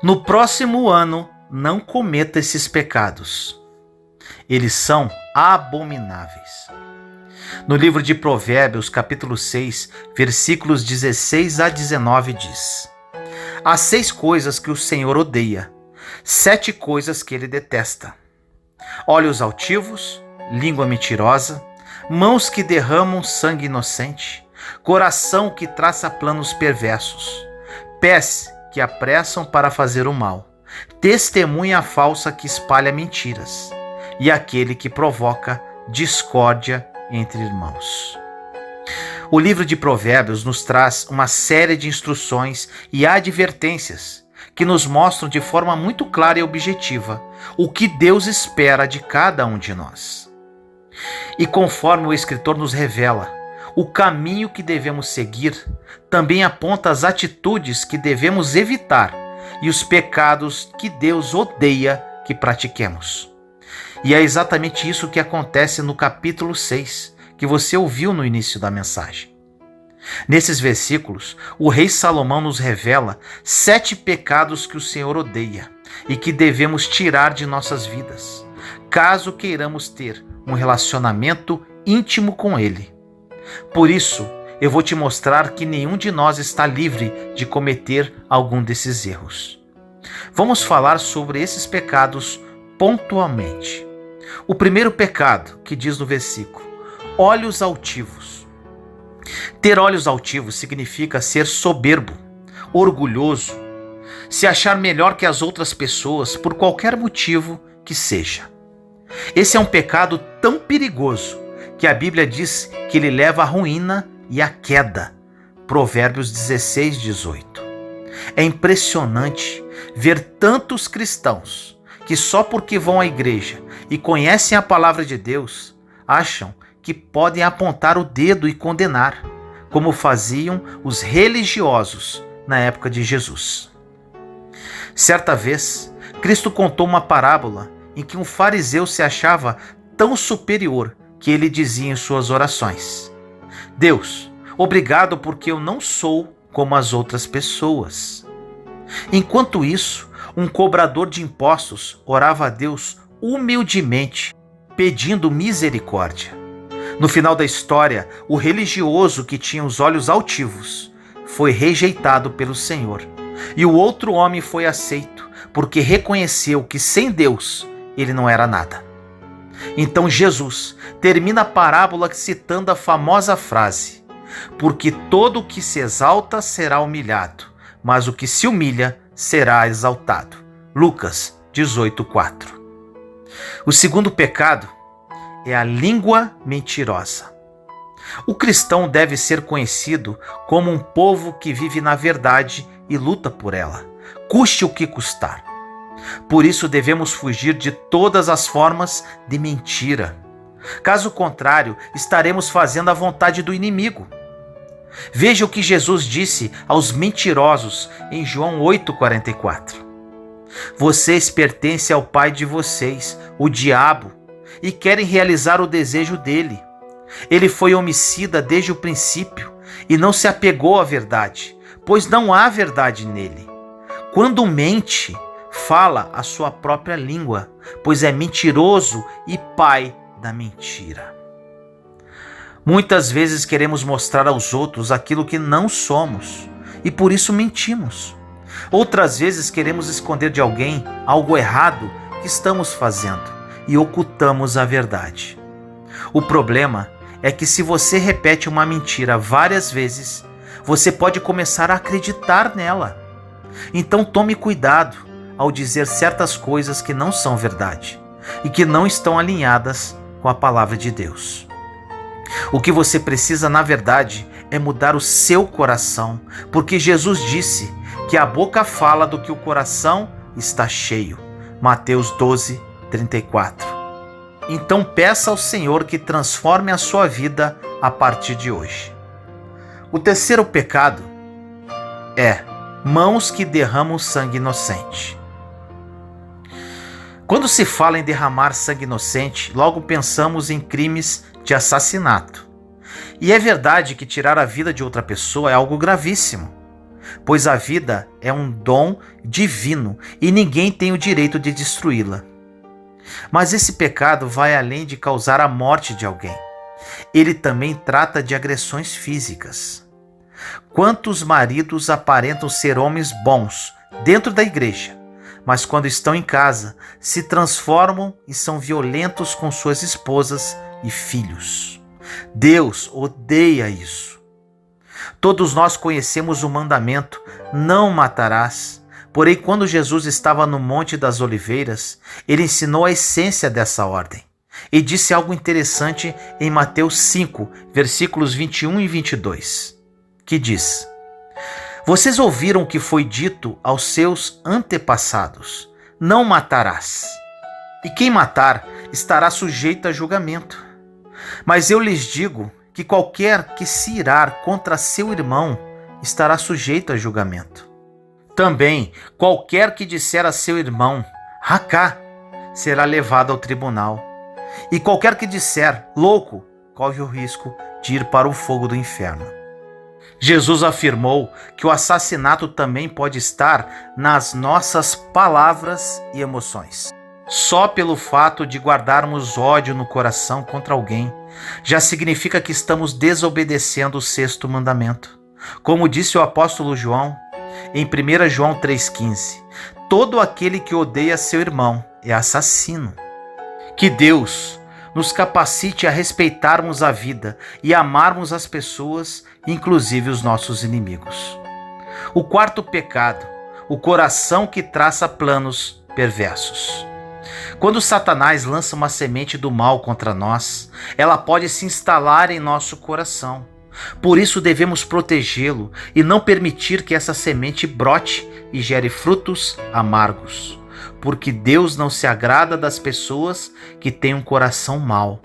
No próximo ano, não cometa esses pecados. Eles são abomináveis. No livro de Provérbios, capítulo 6, versículos 16 a 19 diz: Há 6 coisas que o Senhor odeia, 7 coisas que ele detesta: olhos altivos, língua mentirosa, mãos que derramam sangue inocente, coração que traça planos perversos, pés que apressam para fazer o mal, testemunha falsa que espalha mentiras, e aquele que provoca discórdia entre irmãos. O livro de Provérbios nos traz uma série de instruções e advertências que nos mostram de forma muito clara e objetiva o que Deus espera de cada um de nós. E conforme o escritor nos revela, o caminho que devemos seguir também aponta as atitudes que devemos evitar e os pecados que Deus odeia que pratiquemos. E é exatamente isso que acontece no capítulo 6, que você ouviu no início da mensagem. Nesses versículos, o rei Salomão nos revela 7 pecados que o Senhor odeia e que devemos tirar de nossas vidas, caso queiramos ter um relacionamento íntimo com Ele. Por isso, eu vou te mostrar que nenhum de nós está livre de cometer algum desses erros. Vamos falar sobre esses pecados pontualmente. O primeiro pecado, que diz no versículo: olhos altivos. Ter olhos altivos significa ser soberbo, orgulhoso, se achar melhor que as outras pessoas por qualquer motivo que seja. Esse é um pecado tão perigoso que a Bíblia diz que ele leva à ruína e à queda. Provérbios 16, 18. É impressionante ver tantos cristãos que só porque vão à igreja e conhecem a palavra de Deus, acham que podem apontar o dedo e condenar, como faziam os religiosos na época de Jesus. Certa vez, Cristo contou uma parábola em que um fariseu se achava tão superior que ele dizia em suas orações: Deus, obrigado porque eu não sou como as outras pessoas. Enquanto isso, um cobrador de impostos orava a Deus humildemente, pedindo misericórdia. No final da história, o religioso que tinha os olhos altivos foi rejeitado pelo Senhor, e o outro homem foi aceito, porque reconheceu que sem Deus ele não era nada. Então Jesus termina a parábola citando a famosa frase: porque todo o que se exalta será humilhado, mas o que se humilha será exaltado. Lucas 18:4. O segundo pecado é a língua mentirosa. O cristão deve ser conhecido como um povo que vive na verdade e luta por ela, custe o que custar. Por isso devemos fugir de todas as formas de mentira. Caso contrário, estaremos fazendo a vontade do inimigo. Veja o que Jesus disse aos mentirosos em João 8,44. Vocês pertencem ao pai de vocês, o diabo, e querem realizar o desejo dele. Ele foi homicida desde o princípio e não se apegou à verdade, pois não há verdade nele. Quando mente, fala a sua própria língua, pois é mentiroso e pai da mentira. Muitas vezes queremos mostrar aos outros aquilo que não somos e por isso mentimos. Outras vezes queremos esconder de alguém algo errado que estamos fazendo e ocultamos a verdade. O problema é que se você repete uma mentira várias vezes, você pode começar a acreditar nela. Então tome cuidado ao dizer certas coisas que não são verdade e que não estão alinhadas com a palavra de Deus. O que você precisa, na verdade, é mudar o seu coração, porque Jesus disse que a boca fala do que o coração está cheio. Mateus 12:34. Então peça ao Senhor que transforme a sua vida a partir de hoje. O terceiro pecado é mãos que derramam sangue inocente. Quando se fala em derramar sangue inocente, logo pensamos em crimes de assassinato. E é verdade que tirar a vida de outra pessoa é algo gravíssimo. pois a vida é um dom divino e ninguém tem o direito de destruí-la. Mas esse pecado vai além de causar a morte de alguém. Ele também trata de agressões físicas. Quantos maridos aparentam ser homens bons dentro da igreja, mas quando estão em casa, se transformam e são violentos com suas esposas e filhos? Deus odeia isso. Todos nós conhecemos o mandamento: não matarás. Porém, quando Jesus estava no Monte das Oliveiras, ele ensinou a essência dessa ordem. E disse algo interessante em Mateus 5, versículos 21 e 22, que diz: Vocês ouviram o que foi dito aos seus antepassados: não matarás. E quem matar estará sujeito a julgamento. Mas eu lhes digo que qualquer que se irar contra seu irmão estará sujeito a julgamento. Também qualquer que disser a seu irmão, racá, será levado ao tribunal. E qualquer que disser, louco, corre o risco de ir para o fogo do inferno. Jesus afirmou que o assassinato também pode estar nas nossas palavras e emoções. Só pelo fato de guardarmos ódio no coração contra alguém, já significa que estamos desobedecendo o sexto mandamento. Como disse o apóstolo João, em 1 João 3,15, todo aquele que odeia seu irmão é assassino. Que Deus nos capacite a respeitarmos a vida e amarmos as pessoas, inclusive os nossos inimigos. O quarto pecado, o coração que traça planos perversos. Quando Satanás lança uma semente do mal contra nós, ela pode se instalar em nosso coração. Por isso devemos protegê-lo e não permitir que essa semente brote e gere frutos amargos. Porque Deus não se agrada das pessoas que têm um coração mau,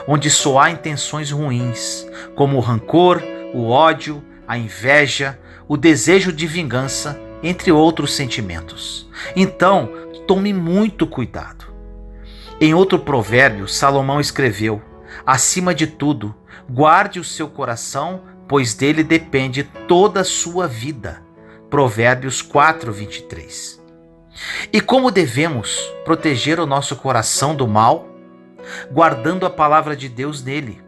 onde só há intenções ruins, como o rancor, o ódio, a inveja, o desejo de vingança, entre outros sentimentos. Então, tome muito cuidado. Em outro provérbio, Salomão escreveu: acima de tudo, guarde o seu coração, pois dele depende toda a sua vida. Provérbios 4:23. E como devemos proteger o nosso coração do mal? Guardando a palavra de Deus nele.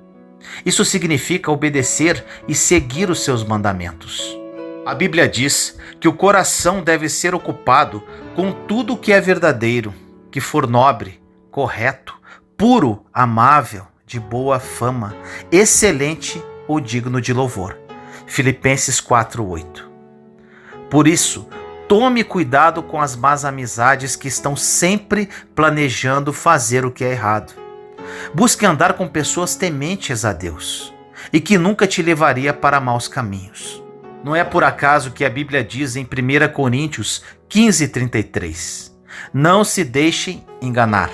Isso significa obedecer e seguir os seus mandamentos. A Bíblia diz que o coração deve ser ocupado com tudo o que é verdadeiro, que for nobre, correto, puro, amável, de boa fama, excelente ou digno de louvor. Filipenses 4:8. Por isso, tome cuidado com as más amizades que estão sempre planejando fazer o que é errado. Busque andar com pessoas tementes a Deus e que nunca te levaria para maus caminhos. Não é por acaso que a Bíblia diz em 1 Coríntios 15:33: não se deixem enganar,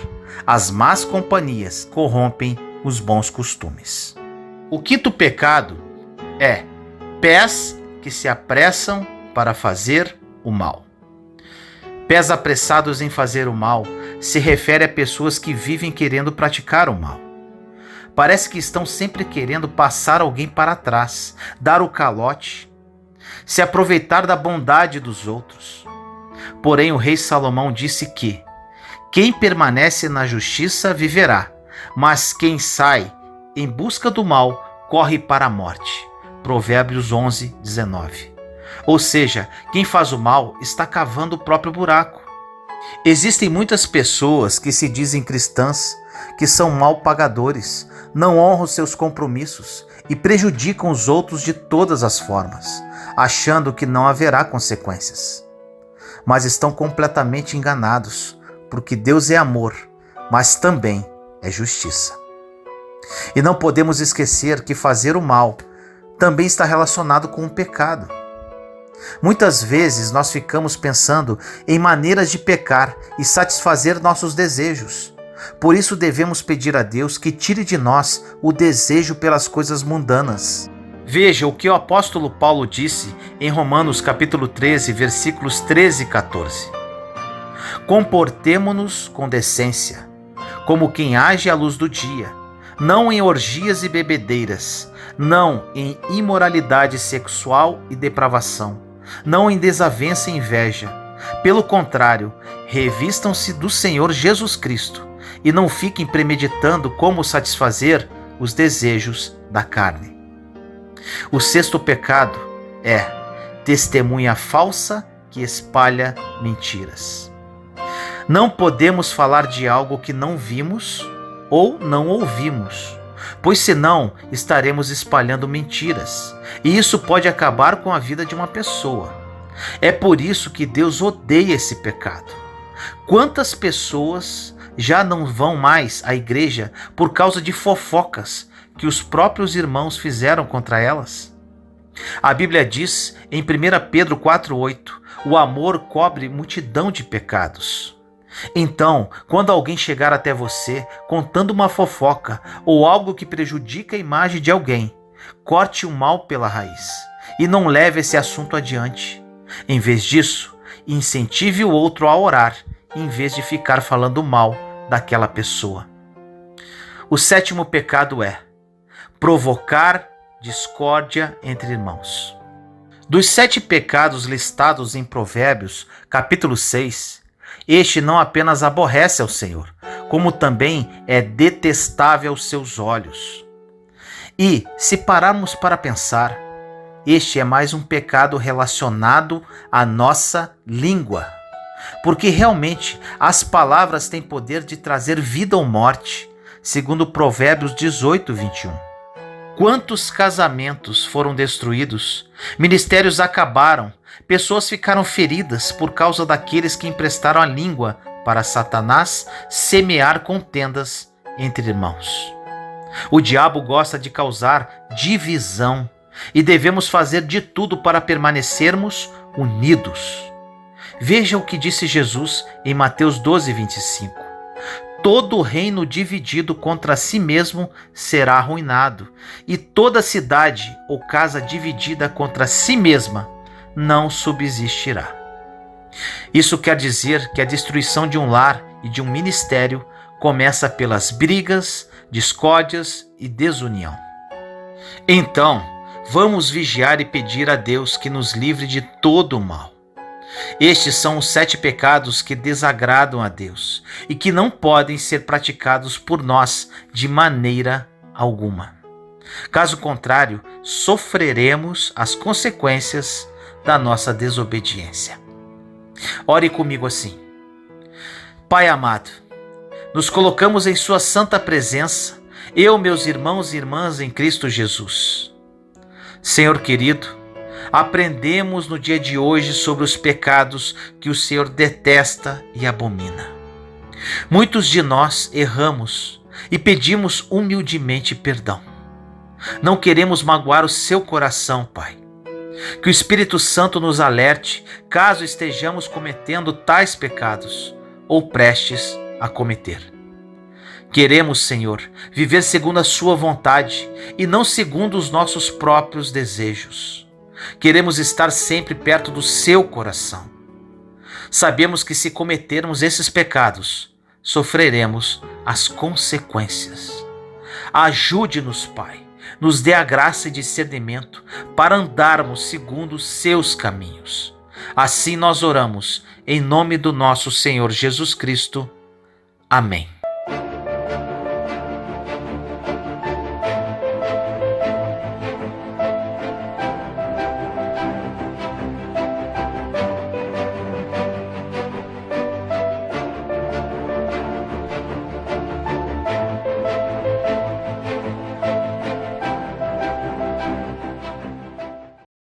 as más companhias corrompem os bons costumes. O quinto pecado é pés que se apressam para fazer o mal. Pés apressados em fazer o mal se refere a pessoas que vivem querendo praticar o mal. Parece que estão sempre querendo passar alguém para trás, dar o calote, se aproveitar da bondade dos outros. Porém, o rei Salomão disse que quem permanece na justiça viverá, mas quem sai em busca do mal corre para a morte. Provérbios 11:19. Ou seja, quem faz o mal está cavando o próprio buraco. Existem muitas pessoas que se dizem cristãs, que são mal pagadores, não honram seus compromissos e prejudicam os outros de todas as formas, achando que não haverá consequências. Mas estão completamente enganados, porque Deus é amor, mas também é justiça. E não podemos esquecer que fazer o mal também está relacionado com o pecado. Muitas vezes nós ficamos pensando em maneiras de pecar e satisfazer nossos desejos. Por isso devemos pedir a Deus que tire de nós o desejo pelas coisas mundanas. Veja o que o apóstolo Paulo disse em Romanos capítulo 13, versículos 13 e 14. Comportemo-nos com decência, como quem age à luz do dia, não em orgias e bebedeiras, não em imoralidade sexual e depravação, não em desavença e inveja. Pelo contrário, revistam-se do Senhor Jesus Cristo e não fiquem premeditando como satisfazer os desejos da carne. O sexto pecado é testemunha falsa que espalha mentiras. Não podemos falar de algo que não vimos ou não ouvimos, pois senão estaremos espalhando mentiras, e isso pode acabar com a vida de uma pessoa. É por isso que Deus odeia esse pecado. Quantas pessoas já não vão mais à igreja por causa de fofocas que os próprios irmãos fizeram contra elas? A Bíblia diz em 1 Pedro 4,8: o amor cobre multidão de pecados. Então, quando alguém chegar até você contando uma fofoca ou algo que prejudica a imagem de alguém, corte o mal pela raiz e não leve esse assunto adiante. Em vez disso, incentive o outro a orar, em vez de ficar falando mal daquela pessoa. O sétimo pecado é provocar discórdia entre irmãos. Dos 7 pecados listados em Provérbios, capítulo 6, este não apenas aborrece ao Senhor, como também é detestável aos seus olhos. E, se pararmos para pensar, este é mais um pecado relacionado à nossa língua, porque realmente as palavras têm poder de trazer vida ou morte, segundo Provérbios 18:21. Quantos casamentos foram destruídos, ministérios acabaram, pessoas ficaram feridas por causa daqueles que emprestaram a língua para Satanás semear contendas entre irmãos. O diabo gosta de causar divisão e devemos fazer de tudo para permanecermos unidos. Veja o que disse Jesus em Mateus 12:25. Todo reino dividido contra si mesmo será arruinado, e toda cidade ou casa dividida contra si mesma não subsistirá. Isso quer dizer que a destruição de um lar e de um ministério começa pelas brigas, discórdias e desunião. Então, vamos vigiar e pedir a Deus que nos livre de todo o mal. Estes são os 7 pecados que desagradam a Deus e que não podem ser praticados por nós de maneira alguma. Caso contrário, sofreremos as consequências da nossa desobediência. Ore comigo assim: Pai amado, nos colocamos em Sua santa presença, eu, meus irmãos e irmãs em Cristo Jesus. Senhor querido, aprendemos no dia de hoje sobre os pecados que o Senhor detesta e abomina. Muitos de nós erramos e pedimos humildemente perdão. Não queremos magoar o seu coração, Pai. Que o Espírito Santo nos alerte caso estejamos cometendo tais pecados ou prestes a cometer. Queremos, Senhor, viver segundo a sua vontade e não segundo os nossos próprios desejos. Queremos estar sempre perto do seu coração. Sabemos que se cometermos esses pecados, sofreremos as consequências. Ajude-nos, Pai, nos dê a graça e discernimento para andarmos segundo os seus caminhos. Assim nós oramos, em nome do nosso Senhor Jesus Cristo. Amém.